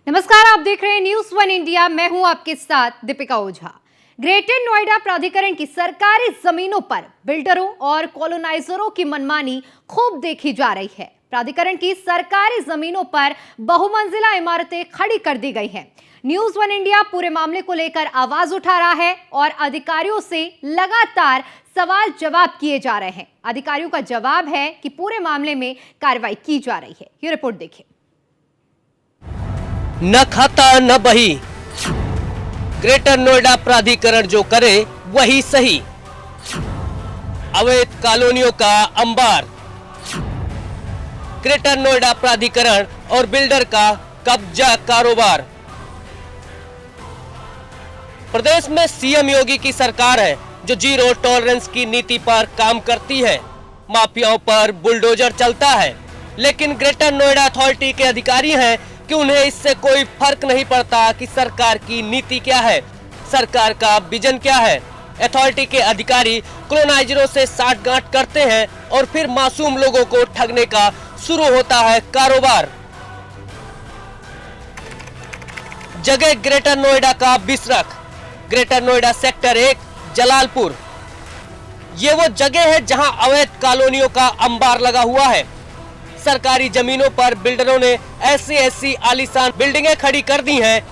नमस्कार, आप देख रहे हैं न्यूज़ वन इंडिया। मैं हूं आपके साथ दीपिका ओझा। ग्रेटर नोएडा प्राधिकरण की सरकारी जमीनों पर बिल्डरों और कॉलोनाइजरों की मनमानी खूब देखी जा रही है। प्राधिकरण की सरकारी जमीनों पर बहुमंजिला इमारतें खड़ी कर दी गई हैं। न्यूज़ वन इंडिया पूरे मामले को लेकर आवाज उठा रहा है और अधिकारियों से लगातार सवाल जवाब किए जा रहे हैं। अधिकारियों का जवाब है कि पूरे मामले में कार्रवाई की जा रही है। ये रिपोर्ट देखिए। न खाता न बही, ग्रेटर नोएडा प्राधिकरण जो करे वही सही। अवैध कॉलोनियों का अंबार, ग्रेटर नोएडा प्राधिकरण और बिल्डर का कब्जा कारोबार। प्रदेश में सीएम योगी की सरकार है जो जीरो टॉलरेंस की नीति पर काम करती है। माफियाओं पर बुलडोजर चलता है, लेकिन ग्रेटर नोएडा अथॉरिटी के अधिकारी हैं कि उन्हें इससे कोई फर्क नहीं पड़ता कि सरकार की नीति क्या है, सरकार का विजन क्या है। अथॉरिटी के अधिकारी कॉलोनाइजरों से साठगांठ करते हैं और फिर मासूम लोगों को ठगने का शुरू होता है कारोबार। जगह ग्रेटर नोएडा का बिसरख, ग्रेटर नोएडा सेक्टर 1 जलालपुर। ये वो जगह है जहां अवैध कॉलोनियों का अंबार लगा हुआ है। सरकारी जमीनों पर बिल्डरों ने ऐसी आलीशान बिल्डिंगें खड़ी कर दी हैं,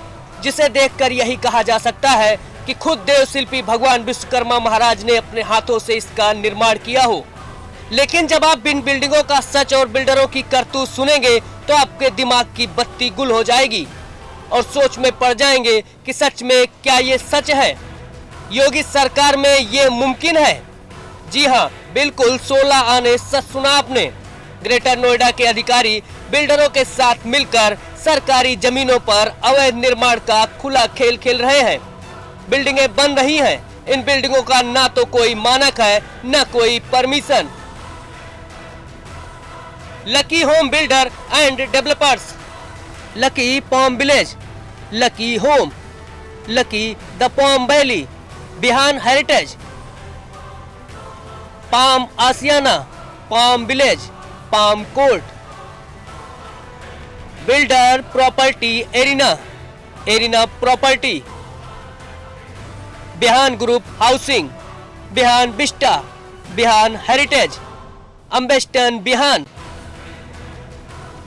जिसे देखकर यही कहा जा सकता है कि खुद देव शिल्पी भगवान विश्वकर्मा महाराज ने अपने हाथों से इसका निर्माण किया हो। लेकिन जब आप इन बिल्डिंगों का सच और बिल्डरों की करतूत सुनेंगे तो आपके दिमाग की बत्ती गुल हो जाएगी और सोच में पड़ जाएंगे कि सच में क्या ये सच है। योगी सरकार में ये मुमकिन है? जी हाँ, बिल्कुल 16 आने सच सुना आपने। ग्रेटर नोएडा के अधिकारी बिल्डरों के साथ मिलकर सरकारी जमीनों पर अवैध निर्माण का खुला खेल खेल रहे हैं। बिल्डिंगें बन रही हैं। इन बिल्डिंगों का ना तो कोई मानक है, न कोई permission. Lucky home builder and developers, lucky palm village, lucky home, lucky the palm valley, Bihan heritage, palm Ashiana, palm village, palm court, builder property arena, arena property, Bihan group housing, Bihan vista, Bihan heritage, अम्बेस्टन बिहान।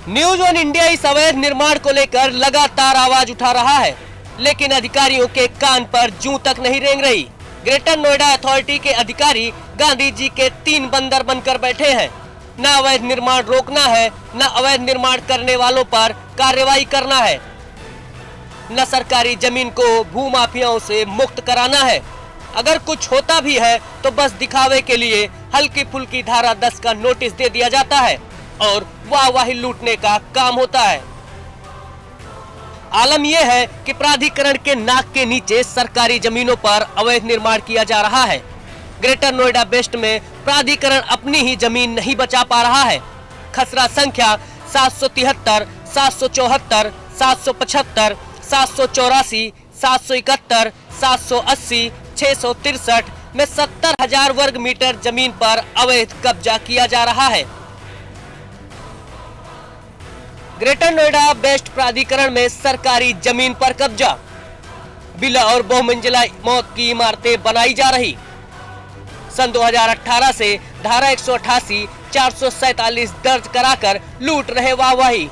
न्यूज़ वन इंडिया इस अवैध निर्माण को लेकर लगातार आवाज उठा रहा है, लेकिन अधिकारियों के कान पर जूं तक नहीं रेंग रही। ग्रेटर नोएडा अथॉरिटी के अधिकारी गांधी जी के 3 बंदर बनकर बैठे हैं। न अवैध निर्माण रोकना है, न अवैध निर्माण करने वालों पर कार्रवाई करना है, न सरकारी जमीन को भूमाफियाओं से मुक्त कराना है। अगर कुछ होता भी है तो बस दिखावे के लिए हल्की फुल्की धारा 10 का नोटिस दे दिया जाता है और वाहवाही लूटने का काम होता है। आलम यह है कि प्राधिकरण के नाक के नीचे सरकारी जमीनों पर अवैध निर्माण किया जा रहा है। ग्रेटर नोएडा वेस्ट में प्राधिकरण अपनी ही जमीन नहीं बचा पा रहा है। खसरा संख्या 773, 774, 775, 784, 771, 780, 663 में 70,000 वर्ग मीटर जमीन पर अवैध कब्जा किया जा रहा है। ग्रेटर नोएडा वेस्ट प्राधिकरण में सरकारी जमीन पर कब्जा, विला और बहुमंजिला मौत की इमारतें बनाई जा रही। सन 2018 से धारा 188, 447 दर्ज कराकर लूट रहे वाहवाही।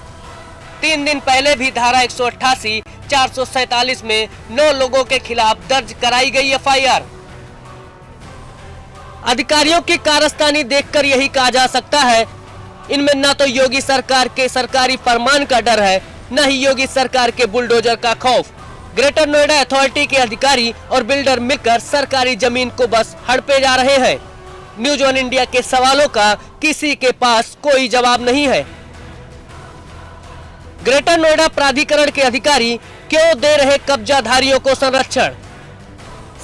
3 दिन पहले भी धारा 188, 447 में 9 लोगों के खिलाफ दर्ज कराई गई एफआईआर। अधिकारियों की कारस्तानी देखकर यही कहा जा सकता है, इनमें न तो योगी सरकार के सरकारी फरमान का डर है, न ही योगी सरकार के बुलडोजर का खौफ। ग्रेटर नोएडा अथॉरिटी के अधिकारी और बिल्डर मिलकर सरकारी जमीन को बस हड़पे जा रहे हैं। न्यूज़ वन इंडिया के सवालों का किसी के पास कोई जवाब नहीं है। ग्रेटर नोएडा प्राधिकरण के अधिकारी क्यों दे रहे कब्जाधारियों को संरक्षण?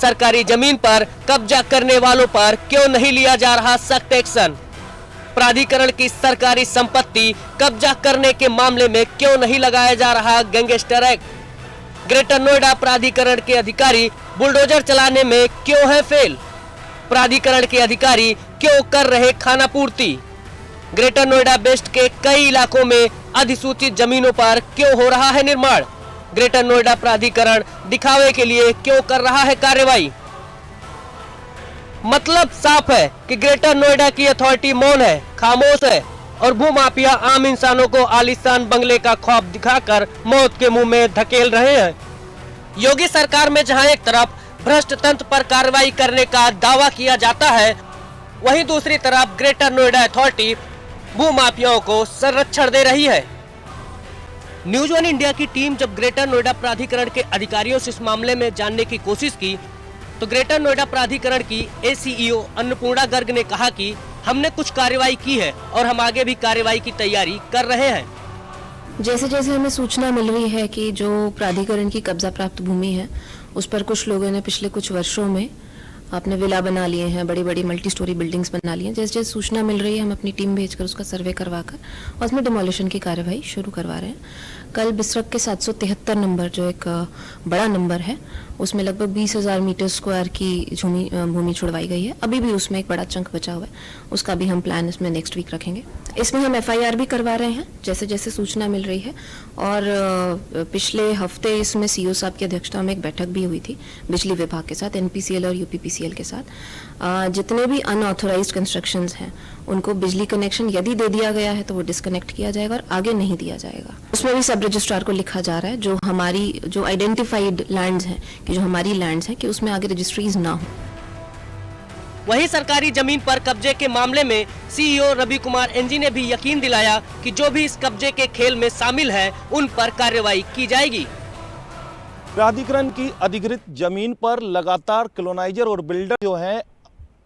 सरकारी जमीन पर कब्जा करने वालों पर क्यों नहीं लिया जा रहा सख्त एक्शन? प्राधिकरण की सरकारी संपत्ति कब्जा करने के मामले में क्यों नहीं लगाया जा रहा गैंगस्टर एक्ट? ग्रेटर नोएडा प्राधिकरण के अधिकारी बुलडोजर चलाने में क्यों है फेल? प्राधिकरण के अधिकारी क्यों कर रहे खाना पूर्ति? ग्रेटर नोएडा वेस्ट के कई इलाकों में अधिसूचित जमीनों पर क्यों हो रहा है निर्माण? ग्रेटर नोएडा प्राधिकरण दिखावे के लिए क्यों कर रहा है कार्रवाई? मतलब साफ है कि ग्रेटर नोएडा की अथॉरिटी मौन है, खामोश है और भूमाफिया आम इंसानों को आलीशान बंगले का ख्वाब दिखाकर मौत के मुंह में धकेल रहे हैं। योगी सरकार में जहां एक तरफ भ्रष्ट तंत्र पर कार्रवाई करने का दावा किया जाता है, वहीं दूसरी तरफ ग्रेटर नोएडा अथॉरिटी भूमाफियाओं को संरक्षण दे रही है। न्यूज वन इंडिया की टीम जब ग्रेटर नोएडा प्राधिकरण के अधिकारियों से इस मामले में जानने की कोशिश की तो ग्रेटर नोएडा प्राधिकरण की एसीईओ अन्नपूर्णा गर्ग ने कहा कि हमने कुछ कार्रवाई की है और हम आगे भी कार्रवाई की तैयारी कर रहे हैं। जैसे जैसे हमें सूचना मिल रही है कि जो प्राधिकरण की कब्जा प्राप्त भूमि है उस पर कुछ लोगों ने पिछले कुछ वर्षों में अपने विला बना लिए हैं, बड़ी बड़ी मल्टी स्टोरी बिल्डिंग्स बना ली हैं। जैसे जैसे सूचना मिल रही है हम अपनी टीम भेजकर उसका सर्वे करवाकर और उसमें डिमोलिशन की कार्यवाही शुरू करवा रहे हैं। कल बिसरक के 773 नंबर जो एक बड़ा नंबर है उसमें लगभग 20,000 मीटर स्क्वायर की भूमि छुड़वाई गई है। अभी भी उसमें एक बड़ा चंक बचा हुआ है, उसका भी हम प्लान इसमें नेक्स्ट वीक रखेंगे। इसमें हम FIR भी करवा रहे हैं जैसे जैसे सूचना मिल रही है। और पिछले हफ्ते इसमें CO साहब की अध्यक्षता में एक बैठक भी हुई थी बिजली विभाग के साथ, NPCL और UPPCL के साथ। जितने भी अनऑथोराइज्ड कंस्ट्रक्शंस हैं उनको बिजली कनेक्शन यदि दे दिया गया है तो वो डिस्कनेक्ट किया जाएगा और आगे नहीं दिया जाएगा। उसमें भी सब रजिस्ट्रार को लिखा जा रहा है जो हमारी जो आइडेंटिफाइड लैंड्स हैं कि जो हमारी लैंड्स हैं कि उसमें आगे रजिस्ट्रीज ना हो। वहीं सरकारी जमीन पर कब्जे के मामले में CEO रवि कुमार NG ने भी यकीन दिलाया कि जो भी इस कब्जे के खेल में शामिल है उन पर कार्रवाई की जाएगी। प्राधिकरण की अधिकृत जमीन पर लगातार कॉलोनाइजर और बिल्डर जो हैं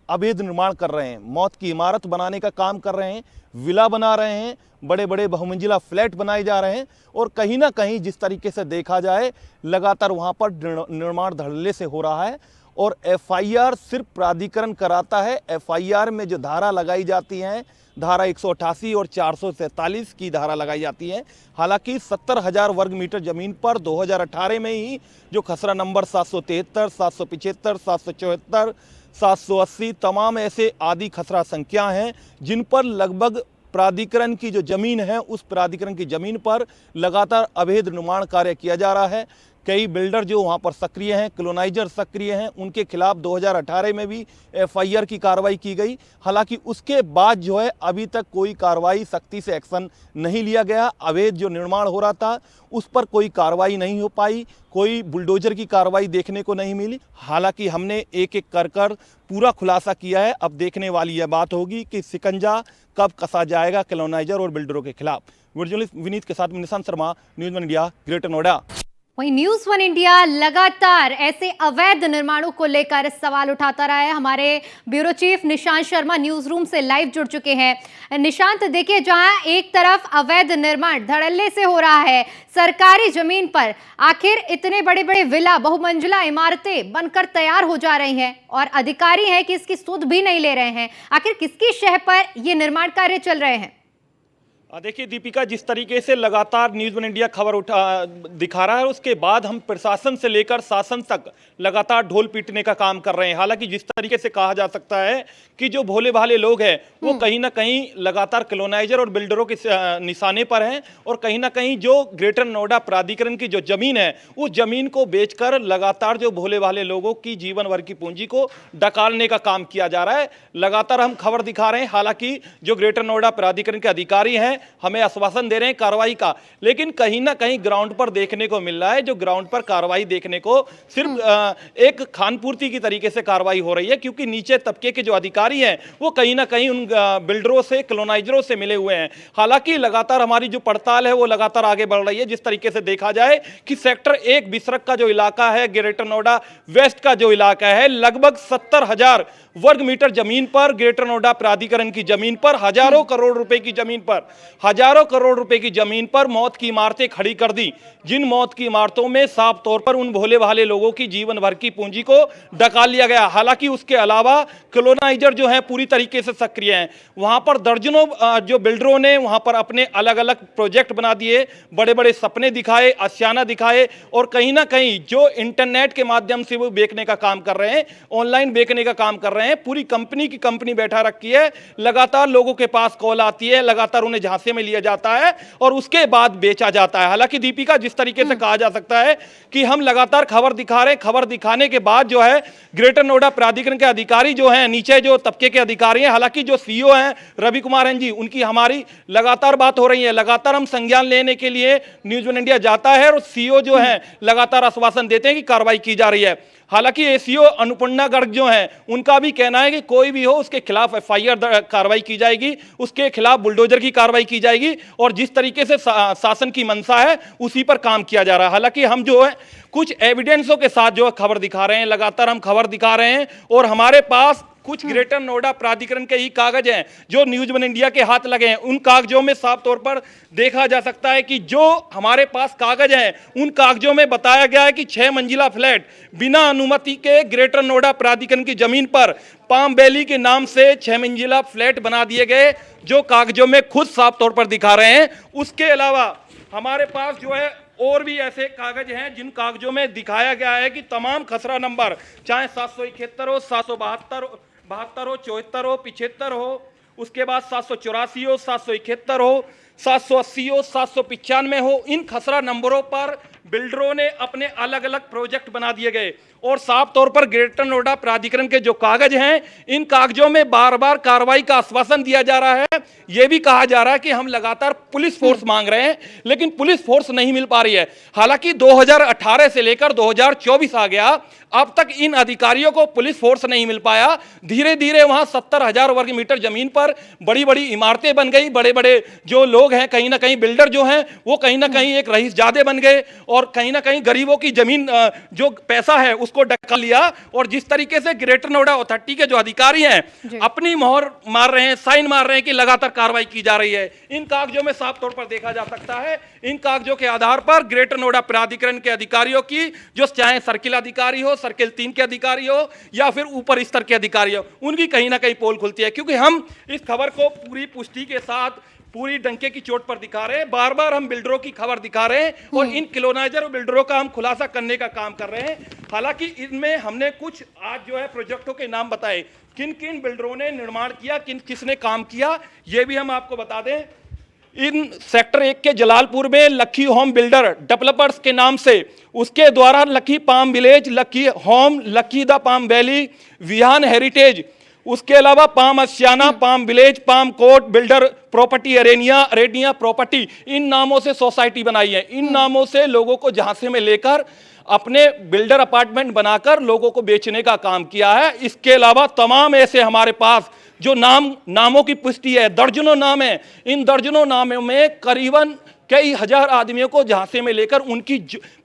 अवैध निर्माण कर रहे हैं, मौत की इमारत बनाने का काम कर रहे हैं, विला बना रहे हैं, बड़े बड़े बहुमंजिला फ्लैट बनाए जा रहे हैं और कहीं ना कहीं जिस तरीके से देखा जाए लगातार वहां पर निर्माण धड़ल्ले से हो रहा है। और FIR सिर्फ प्राधिकरण कराता है। FIR में जो धारा लगाई जाती हैं, धारा 188 और 443 की धारा लगाई जाती है। हालांकि 70,000 वर्ग मीटर ज़मीन पर 2018 में ही जो खसरा नंबर 773, 775, 774, 780 तमाम ऐसे आदि खसरा संख्या हैं जिन पर लगभग प्राधिकरण की जो ज़मीन है उस प्राधिकरण की ज़मीन पर लगातार अवैध निर्माण कार्य किया जा रहा है। कई बिल्डर जो वहाँ पर सक्रिय हैं, कॉलोनाइजर सक्रिय हैं, उनके खिलाफ 2018 में भी FIR की कार्रवाई की गई। हालांकि उसके बाद जो है अभी तक कोई कार्रवाई, सख्ती से एक्शन नहीं लिया गया। अवैध जो निर्माण हो रहा था उस पर कोई कार्रवाई नहीं हो पाई, कोई बुलडोजर की कार्रवाई देखने को नहीं मिली। हालांकि हमने एक एक कर पूरा खुलासा किया है। अब देखने वाली यह बात होगी कि शिकंजा कब कसा जाएगा कॉलोनाइजर और बिल्डरों के खिलाफ। जर्नलिस्ट विनीत के साथ में Nishant Sharma, news one India, greater Noida. वहीं न्यूज वन इंडिया लगातार ऐसे अवैध निर्माणों को लेकर सवाल उठाता रहा है। हमारे bureau chief Nishant Sharma news room से लाइव जुड़ चुके हैं। निशांत, देखिए, जहां एक तरफ अवैध निर्माण धड़ल्ले से हो रहा है सरकारी जमीन पर, आखिर इतने बड़े बड़े विला, बहुमंजिला इमारतें बनकर तैयार हो जा रही हैं और अधिकारी हैं कि इसकी सुध भी नहीं ले रहे हैं। आखिर किसकी शह पर ये निर्माण कार्य चल रहे हैं? देखिए दीपिका, जिस तरीके से लगातार न्यूज़ वन इंडिया खबर दिखा रहा है उसके बाद हम प्रशासन से लेकर शासन तक लगातार ढोल पीटने का काम कर रहे हैं। हालांकि जिस तरीके से कहा जा सकता है कि जो भोले भाले लोग हैं वो कहीं ना कहीं लगातार कॉलोनाइजर और बिल्डरों के निशाने पर हैं और कहीं ना कहीं जो ग्रेटर नोएडा प्राधिकरण की जो जमीन है उस जमीन को बेचकर लगातार जो भोले भाले लोगों की जीवन भर की पूंजी को डकालने का काम किया जा रहा है। लगातार हम खबर दिखा रहे हैं। हालांकि जो ग्रेटर नोएडा प्राधिकरण के अधिकारी हैं हमें आश्वासन दे रहे हैं कार्रवाई का, लेकिन कहीं ना कहीं ग्राउंड पर देखने को मिल रहा है जो ग्राउंड पर कार्रवाई देखने को सिर्फ एक खानपूर्ति की तरीके से कार्रवाई हो रही है, क्योंकि नीचे तबके के जो अधिकारी हैं वो कहीं ना कहीं उन बिल्डरों से, कॉलोनाइजरों से मिले हुए हैं। हालांकि लगातार हमारी जो पड़ताल है वो लगातार आगे बढ़ रही है। जिस तरीके से देखा जाए कि सेक्टर 1 बिसरक का जो इलाका है, ग्रेटर नोएडा वेस्ट का जो इलाका है, लगभग 70,000 वर्ग मीटर जमीन पर, ग्रेटर नोएडा प्राधिकरण की जमीन पर, हजारों करोड़ रुपए की जमीन पर, हजारों करोड़ रुपए की जमीन पर मौत की इमारतें खड़ी कर दी, जिन मौत की इमारतों में साफ तौर पर उन भोले भाले लोगों की जीवन भर की पूंजी को डकाल लिया गया। हालांकि उसके अलावा कॉलोनाइजर जो हैं पूरी तरीके से सक्रिय हैं। वहां पर दर्जनों जो बिल्डरों ने वहां पर अपने अलग अलग प्रोजेक्ट बना दिए, बड़े बड़े सपने दिखाए, आशियाना दिखाए और कहीं ना कहीं जो इंटरनेट के माध्यम से वो बेचने का काम कर रहे हैं, ऑनलाइन बेचने का काम कर रहे हैं। पूरी कंपनी की कंपनी बैठा रखी है, लगातार लोगों के पास कॉल आती है, लगातार उन्हें झांसे में लिया जाता है और उसके बाद बेचा जाता है। हालांकि दीपिका, जिस जिस तरीके से कहा जा सकता है कि हम लगातार खबर दिखा रहे हैं, खबर दिखाने के बाद जो है ग्रेटर नोएडा प्राधिकरण के अधिकारी जो हैं, नीचे जो तबके के अधिकारी हैं, हालांकि जो सीईओ हैं रवि कुमार हैं जी, उनकी हमारी लगातार बात हो रही है, लगातार हम संज्ञान लेने के लिए न्यूज़ वन इंडिया जाता है और सीईओ जो है लगातार आश्वासन देते हैं कि कार्रवाई की जा रही है। हालांकि एसीओ अनुपन्ना गर्ग जो हैं, उनका भी कहना है कि कोई भी हो उसके खिलाफ एफआईआर कार्रवाई की जाएगी, उसके खिलाफ बुलडोजर की कार्रवाई की जाएगी और जिस तरीके से शासन की मंशा है उसी पर काम किया जा रहा है। हालांकि हम जो है कुछ एविडेंसों के साथ जो है खबर दिखा रहे हैं, लगातार हम खबर दिखा रहे हैं और हमारे पास कुछ ग्रेटर नोएडा प्राधिकरण के ही कागज हैं जो न्यूज़ वन इंडिया के हाथ लगे हैं। उन कागजों में साफ तौर पर देखा जा सकता है कि जो हमारे पास कागज हैं उन कागजों में बताया गया है कि 6 मंजिला फ्लैट बिना अनुमति के ग्रेटर नोएडा प्राधिकरण की जमीन पर पाम वैली के नाम से 6 मंजिला फ्लैट बना दिए गए, जो कागजों में खुद साफ तौर पर दिखा रहे हैं। उसके अलावा हमारे पास जो है और भी ऐसे कागज हैं जिन कागजों में दिखाया गया है कि तमाम खसरा नंबर, चाहे 771 हो, 772 हो, 74 हो, 75 हो, उसके बाद 784 हो, 771 हो, 780 हो, 795 हो, इन खसरा नंबरों पर बिल्डरों ने अपने अलग अलग प्रोजेक्ट बना दिए गए और साफ तौर पर ग्रेटर नोएडा प्राधिकरण के जो कागज हैं, इन कागजों में बार बार कार्रवाई का आश्वासन दिया जा रहा है। यह भी कहा जा रहा है कि हम लगातार पुलिस फोर्स मांग रहे हैं, लेकिन पुलिस फोर्स नहीं मिल पा रही है। हालांकि 2018 से लेकर 2024 आ गया, अब तक इन अधिकारियों को पुलिस फोर्स नहीं मिल पाया। धीरे धीरे वहां 70,000 वर्ग मीटर जमीन पर बड़ी बड़ी इमारतें बन गई, बड़े बड़े जो लोग हैं, कहीं ना कहीं बिल्डर जो हैं वो कहीं ना कहीं एक रईसजादे बन गए और कहीं ना कहीं गरीबों की जमीन जो पैसा है उसको डका लिया। और जिस तरीके से ग्रेटर नोएडा अथॉरिटी के जो अधिकारी हैं अपनी मोहर मार रहे हैं, साइन मार रहे हैं कि लगातार कार्रवाई की जा रही है, इन कागजों में साफ तौर पर देखा जा सकता है। इन कागजों के आधार पर ग्रेटर नोएडा प्राधिकरण के अधिकारियों की, जो चाहे सर्किल अधिकारी हो, सर्किल 3 के अधिकारी हो या फिर ऊपर स्तर के अधिकारी हो, उनकी कहीं ना कहीं पोल खुलती है। क्योंकि हम इस खबर को पूरी पुष्टि के साथ, पूरी डंके की चोट पर दिखा रहे हैं, बार बार हम बिल्डरों की खबर दिखा रहे हैं और इन कॉलोनाइजर और बिल्डरों का हम खुलासा करने का काम कर रहे हैं। हालांकि इनमें हमने कुछ आज जो है प्रोजेक्टों के नाम बताए, किन किन बिल्डरों ने निर्माण किया, किसने काम किया, यह भी हम आपको बता दें। इन सेक्टर 1 के जलालपुर में लक्की होम बिल्डर डेवलपर्स के नाम से, उसके द्वारा lucky palm village, lucky home, lucky the palm valley, Vihan heritage, उसके अलावा palm Ashiana, palm village, palm court builder property, अरेनिया प्रॉपर्टी, इन नामों से सोसाइटी बनाई है। इन नामों से लोगों को झांसे में लेकर अपने बिल्डर अपार्टमेंट बनाकर लोगों को बेचने का काम किया है। इसके अलावा तमाम ऐसे हमारे पास जो नामों की पुष्टि है, दर्जनों नाम है, इन दर्जनों नामों में करीबन कई हजार आदमियों को झांसे में लेकर उनकी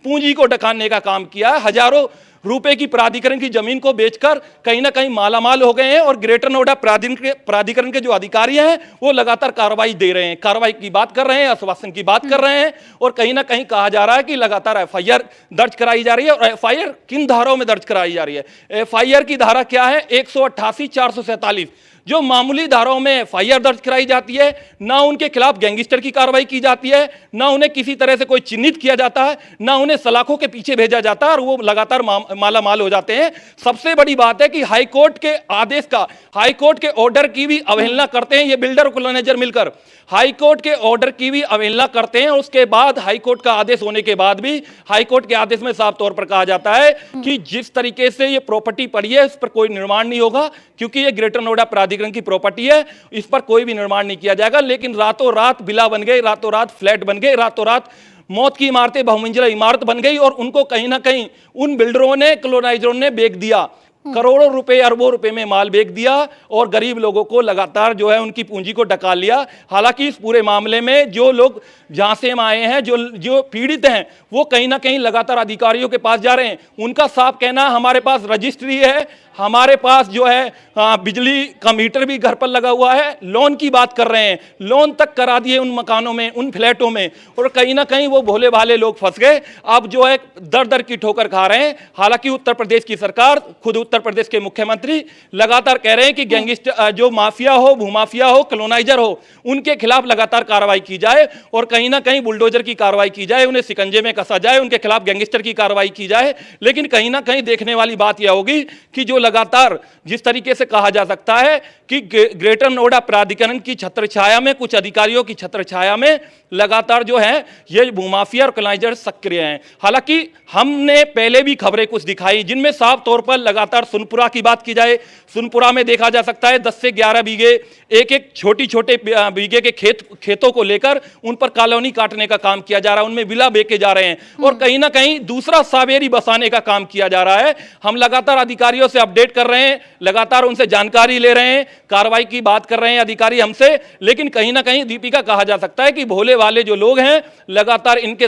पूंजी को डकाने का काम किया है। हजारों रुपए की प्राधिकरण की जमीन को बेचकर कहीं ना कहीं मालामाल हो गए हैं और ग्रेटर नोएडा प्राधिकरण के जो अधिकारी हैं वो लगातार कार्रवाई दे रहे हैं, कार्रवाई की बात कर रहे हैं, आश्वासन की बात कर रहे हैं और कहीं ना कहीं कहा जा रहा है कि लगातार एफआईआर दर्ज कराई जा रही है। और एफआईआर किन धाराओं में दर्ज कराई जा रही है? एफआईआर की धारा क्या है? 188, 447 जो मामूली धाराओं में एफआईआर दर्ज कराई जाती है, ना उनके खिलाफ गैंगस्टर की कार्रवाई की जाती है, ना उन्हें किसी तरह से कोई चिन्हित किया जाता है, ना उन्हें सलाखों के पीछे भेजा जाता है और वो लगातार माला माल हो जाते हैं। सबसे बड़ी बात है कि हाईकोर्ट के आदेश का, हाईकोर्ट के ऑर्डर की भी अवहेलना करते हैं ये बिल्डर कॉलोनाइजर मिलकर, हाईकोर्ट के ऑर्डर की भी अवहेलना करते हैं। उसके बाद हाईकोर्ट का आदेश होने के बाद भी हाईकोर्ट के आदेश में साफ तौर पर कहा जाता है कि जिस तरीके से ये प्रॉपर्टी पड़ी है इस पर कोई निर्माण नहीं होगा, क्योंकि ये ग्रेटर नोएडा प्राधिकरण की प्रॉपर्टी है, इस पर कोई भी निर्माण नहीं किया जाएगा। लेकिन रातों रात विला बन गए, रातों रात फ्लैट बन गए, रातों रात मौत की इमारतें बहुमंजिला इमारत बन गई और उनको कहीं ना कहीं उन बिल्डरों ने, कॉलोनाइजरों ने बेच दिया, करोड़ों रुपए, अरबों रुपए में माल बेच दिया और गरीब लोगों को लगातार जो है उनकी पूंजी को डकाल लिया। हालांकि इस पूरे मामले में जो लोग झांसे में आए हैं, जो पीड़ित हैं, वो कहीं ना कहीं लगातार अधिकारियों के पास जा रहे हैं। उनका साफ कहना, हमारे पास रजिस्ट्री है, हमारे पास जो है बिजली का मीटर भी घर पर लगा हुआ है, लोन की बात कर रहे हैं, लोन तक करा दिए उन मकानों में, उन फ्लैटों में, और कहीं ना कहीं वो भोले भाले लोग फंस गए, अब जो है दर दर की ठोकर खा रहे हैं। हालांकि उत्तर प्रदेश की सरकार, खुद उत्तर प्रदेश के मुख्यमंत्री लगातार कह रहे हैं कि गैंगस्टर, जो माफिया हो, भूमाफिया हो, कॉलोनाइजर हो, उनके खिलाफ लगातार कार्रवाई की जाए और कहीं ना कहीं बुलडोजर की कार्रवाई की जाए, उन्हें शिकंजे में कसा जाए, उनके खिलाफ गैंगस्टर की कार्रवाई की जाए। लेकिन कहीं ना कहीं देखने वाली बात यह होगी कि जो लगातार जिस तरीके से कहा जा सकता है कि ग्रेटर नोएडा प्राधिकरण की छत्रछाया में, कुछ अधिकारियों की छत्रछाया में लगातार जो है ये भूमाफिया और कॉलोनाइजर सक्रिय हैं। हालांकि हमने पहले भी खबरें कुछ दिखाई जिनमें साफ तौर पर लगातार सुनपुरा की बात की जाए, सुनपुरा में देखा जा सकता है 10 से 11 बीघे, एक छोटे बीघे के खेतों को लेकर उन पर कॉलोनी काटने का काम किया जा रहा है, उनमें विला बेचे जा रहे हैं और कहीं ना कहीं दूसरा सावेरी बसाने का काम किया जा रहा है। हम लगातार अधिकारियों से अपडेट कर रहे हैं, लगातार उनसे जानकारी ले रहे हैं, कार्रवाई की बात कर रहे हैं अधिकारी हमसे, लेकिन कहीं ना कहीं दीपिका कहा जा सकता है कि भोले वाले जो लोग हैं लगातार इनके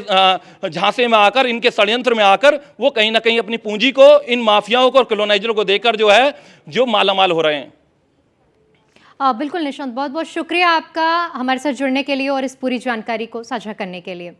झांसे में आकर, इनके षड्यंत्र में आकर वो कहीं ना कहीं अपनी पूंजी को इन माफियाओं को और कॉलोनाइजरों को देकर जो है जो मालामाल हो रहे हैं। बिल्कुल निशांत, बहुत बहुत शुक्रिया आपका हमारे साथ जुड़ने के लिए और इस पूरी जानकारी को साझा करने के लिए।